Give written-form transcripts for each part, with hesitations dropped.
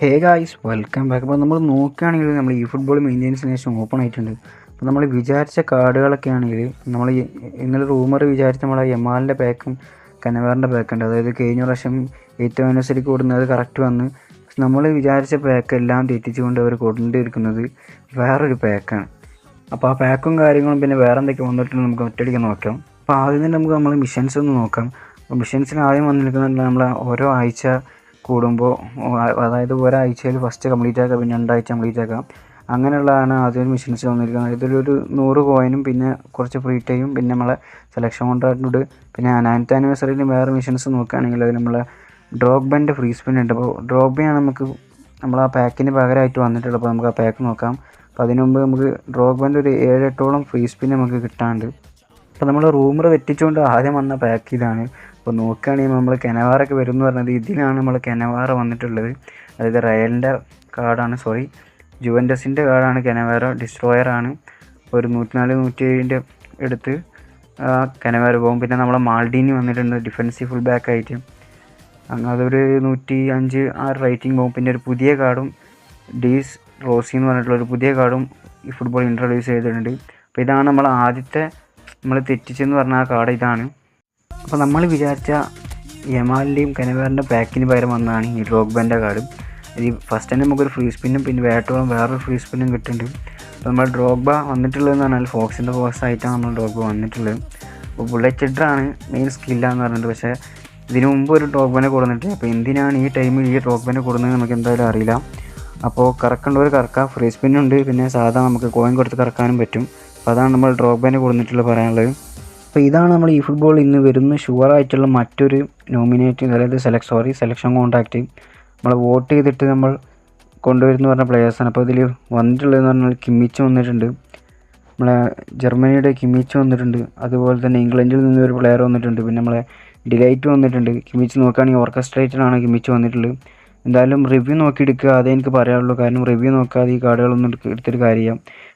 Hey guys welcome back. അപ്പോൾ നമ്മൾ നോക്കുകയാണെങ്കിൽ നമ്മൾ ഈ ഫുട്ബോൾ മെയിൻ്റെനൻസിന് ശേഷം ഓപ്പൺ ആയിട്ടുണ്ട്. അപ്പോൾ നമ്മൾ വിചാരിച്ച കാർഡുകളൊക്കെ ആണെങ്കിൽ നമ്മൾ ഇന്നലെ റൂമർ വിചാരിച്ച നമ്മളെ യമാലിൻ്റെ പാക്കും കനവാറിൻ്റെ പാക്കുണ്ട്. അതായത് കഴിഞ്ഞ പ്രാവശ്യം 8th ആനിവേഴ്സറിക്ക് കൊടുക്കുന്നത് കറക്റ്റ് വന്ന് നമ്മൾ വിചാരിച്ച പാക്ക് എല്ലാം തെറ്റിച്ചുകൊണ്ട് അവർ കൊണ്ടുവരിക്കുന്നത് വേറൊരു പാക്കാണ്. അപ്പോൾ ആ പാക്കും കാര്യങ്ങളും പിന്നെ വേറെ എന്തൊക്കെ വന്നിട്ടുണ്ട് നമുക്ക് ഒറ്റയടിക്ക് നോക്കാം. അപ്പോൾ ആദ്യം തന്നെ നമ്മൾ മിഷൻസ് ഒന്ന് നോക്കാം. അപ്പോൾ മിഷൻസിന് ആദ്യം വന്നിരിക്കുന്നുണ്ട് നമ്മൾ ഓരോ ആഴ്ച കൂടുമ്പോൾ, അതായത് ഒരാഴ്ചയിൽ ഫസ്റ്റ് കംപ്ലീറ്റ് ആക്കാം, പിന്നെ 2 ആഴ്ച കംപ്ലീറ്റ് ആക്കാം. അങ്ങനെയുള്ളതാണ് ആദ്യം മിഷൻസ് വന്നിരിക്കുന്നത്. ഇതിലൊരു 100 കോയിനും പിന്നെ കുറച്ച് ഫ്രീ ടൈമും പിന്നെ നമ്മളെ സെലക്ഷൻ കോൺട്രാക്റ്റിനോട് പിന്നെ 9th ആനിവേഴ്സറിയിൽ വേറെ മിഷൻസ് നോക്കുകയാണെങ്കിൽ അത് നമ്മളെ ഡ്രോഗ്ബൻ്റെ ഫ്രീ സ്പിൻ ഉണ്ട്. അപ്പോൾ ഡ്രോഗ്ബയാണ് നമുക്ക് നമ്മൾ ആ പാക്കിന് പകരമായിട്ട് വന്നിട്ടുള്ളത്. അപ്പോൾ നമുക്ക് ആ പാക്ക് നോക്കാം. അപ്പോൾ അതിന് മുമ്പ് നമുക്ക് ഡ്രോഗ്ബൻ്റെ ഒരു 7-8ഓളം ഫ്രീ സ്പിൻ നമുക്ക് കിട്ടാണ്ട്. അപ്പോൾ നമ്മൾ റൂമർ തെറ്റിച്ചുകൊണ്ട് ആദ്യം വന്ന പാക്ക് ഇതാണ്. അപ്പോൾ നോക്കുകയാണെങ്കിൽ നമ്മൾ കെനവാറൊക്കെ വരും എന്ന് പറഞ്ഞത് ഇതിലാണ് നമ്മൾ കെനവാറ വന്നിട്ടുള്ളത്. അതായത് റയലിൻ്റെ കാർഡാണ്, ജുവൻറ്റസിൻ്റെ കാർഡാണ് കെനവാറ. ഡിസ്ട്രോയറാണ്. ഒരു 104-107 എടുത്ത് കെനവാറ പോകും. പിന്നെ നമ്മളെ മാൾഡീനി വന്നിട്ടുണ്ട് ഡിഫൻസീവ് ഫുൾ ബാക്കായിട്ട്. അതൊരു 105 ആ റേറ്റിംഗ് പോകും. പിന്നെ ഒരു പുതിയ കാർഡും ഡീസ് റോസി എന്ന് പറഞ്ഞിട്ടുള്ളൊരു പുതിയ കാർഡും ഈ ഫുട്ബോൾ ഇൻട്രൊഡ്യൂസ് ചെയ്തിട്ടുണ്ട്. അപ്പോൾ ഇതാണ് നമ്മൾ ആദ്യത്തെ നമ്മൾ തെറ്റിച്ചെന്ന് പറഞ്ഞ ആ കാർഡ് ഇതാണ്. അപ്പോൾ നമ്മൾ വിചാരിച്ച യമാലിൻ്റെയും കനവാറിൻ്റെ പാക്കിന് പകരം വന്നതാണ് ഈ ഡ്രോഗ്ബൻ്റെ കാർഡ്. ഇത് ഫസ്റ്റ് തന്നെ നമുക്കൊരു ഫ്രീ സ്പിന്നും പിന്നെ വേറൊരു ഫ്രീ സ്പിന്നും കിട്ടുന്നുണ്ട്. അപ്പോൾ നമ്മൾ ഡ്രോഗ്ബ വന്നിട്ടുള്ളതെന്ന് പറഞ്ഞാൽ ഫോക്സിൻ്റെ ഫോക്സ് ആയിട്ടാണ് നമ്മൾ ഡ്രോഗ്ബ വന്നിട്ടുള്ളത്. അപ്പോൾ ബുള്ളറ്റ് ഹെഡറാണ് മെയിൻ സ്കില്ലാന്ന് പറഞ്ഞിട്ട്. പക്ഷേ ഇതിനു മുമ്പ് ഒരു ഡ്രോഗ്ബനെ കൊടുത്തിട്ട്, അപ്പോൾ എന്തിനാണ് ഈ ടൈമിൽ ഈ ഡ്രോഗ്ബനെ കൊടുക്കുന്നത് നമുക്ക് എന്തായാലും അറിയില്ല. അപ്പോൾ കറക്കേണ്ടവർ കറക്കുക. ഫ്രീ സ്പിന്നുണ്ട്, പിന്നെ സാധാ നമുക്ക് കോയിൻ കൊടുത്ത് കറക്കാനും പറ്റും. അപ്പോൾ അതാണ് നമ്മൾ ഡ്രോഗ്ബനെ കൊടുത്തിട്ടുള്ളത് പറയാനുള്ളത്. അപ്പോൾ ഇതാണ് നമ്മൾ ഈ ഫുട്ബോൾ ഇന്ന് വരുന്ന ഷുവറായിട്ടുള്ള മറ്റൊരു നോമിനേറ്റ്, അതായത് സെലക്ഷൻ കോൺട്രാക്റ്റ് നമ്മൾ വോട്ട് ചെയ്തിട്ട് നമ്മൾ കൊണ്ടുവരുന്നു പറഞ്ഞ പ്ലെയേഴ്സാണ്. അപ്പോൾ ഇതിൽ വന്നിട്ടുള്ളതെന്ന് പറഞ്ഞാൽ കിമ്മിച്ച് വന്നിട്ടുണ്ട്, നമ്മളെ ജർമ്മനിയുടെ കിമ്മിച്ച് വന്നിട്ടുണ്ട്, അതുപോലെ തന്നെ ഇംഗ്ലണ്ടിൽ നിന്നൊരു പ്ലെയർ വന്നിട്ടുണ്ട്, പിന്നെ നമ്മളെ ഡിലൈറ്റ് വന്നിട്ടുണ്ട്. കിമ്മിച്ച് നോക്കുകയാണെങ്കിൽ ഓർക്കസ്ട്രേറ്റഡാണ് കിമ്മിച്ച് വന്നിട്ടുള്ളത്. എന്തായാലും റിവ്യൂ നോക്കി എടുക്കുക, അതേ എനിക്ക് പറയാനുള്ളൂ. കാരണം റിവ്യൂ നോക്കാതെ ഈ കാർഡുകളൊന്നും എടുത്തിട്ട് കാര്യമില്ല.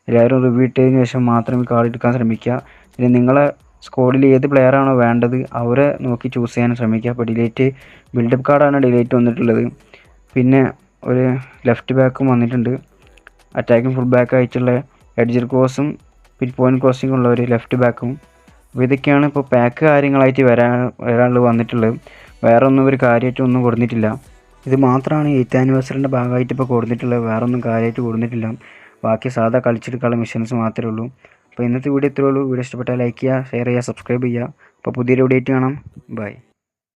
എല്ലാവരും റിവ്യൂ ഇട്ടതിന് ശേഷം മാത്രം ഈ കാർഡ് എടുക്കാൻ ശ്രമിക്കുക. പിന്നെ നിങ്ങളെ സ്ക്വാഡിൽ ഏത് പ്ലെയറാണോ വേണ്ടത് അവരെ നോക്കി ചൂസ് ചെയ്യാൻ ശ്രമിക്കുക. അപ്പോൾ ബിൽഡപ്പ് കാർഡാണ് ഡിലൈറ്റ് വന്നിട്ടുള്ളത്. പിന്നെ ഒരു ലെഫ്റ്റ് ബാക്കും വന്നിട്ടുണ്ട്, അറ്റാക്കിംഗ് ഫുൾ ബാക്ക് ആയിട്ടുള്ള എഡ്ജർ ക്രോസും പിന്നെ പോയിൻറ്റ് ക്രോസിംഗ് ഉള്ള ഒരു ലെഫ്റ്റ് ബാക്കും. അപ്പോൾ ഇതൊക്കെയാണ് ഇപ്പോൾ പാക്ക് കാര്യങ്ങളായിട്ട് വരാനുള്ളത് വന്നിട്ടുള്ളത്. വേറെ ഒന്നും ഒരു കാര്യമായിട്ടൊന്നും കൊടുത്തിട്ടില്ല. ഇത് മാത്രമാണ് 8th ആനിവേഴ്സറിൻ്റെ ഭാഗമായിട്ട് ഇപ്പോൾ കൊടുത്തിട്ടുള്ളത്. വേറെ ഒന്നും കാര്യമായിട്ട് കൊടുത്തിട്ടില്ല. ബാക്കി സാധാ കളിച്ചെടുക്കാനുള്ള മിഷൻസ് മാത്രമേ ഉള്ളൂ. അപ്പോൾ ഇന്നത്തെ വീഡിയോ ഇത്രയേ ഉള്ളൂ. വീഡിയോ ഇഷ്ടപ്പെട്ടാൽ ലൈക്ക് ചെയ്യുക, ഷെയർ ചെയ്യുക, സബ്സ്ക്രൈബ് ചെയ്യുക. അപ്പോൾ പുതിയൊരു വീഡിയോ ആയിട്ട് കാണാം. ബൈ.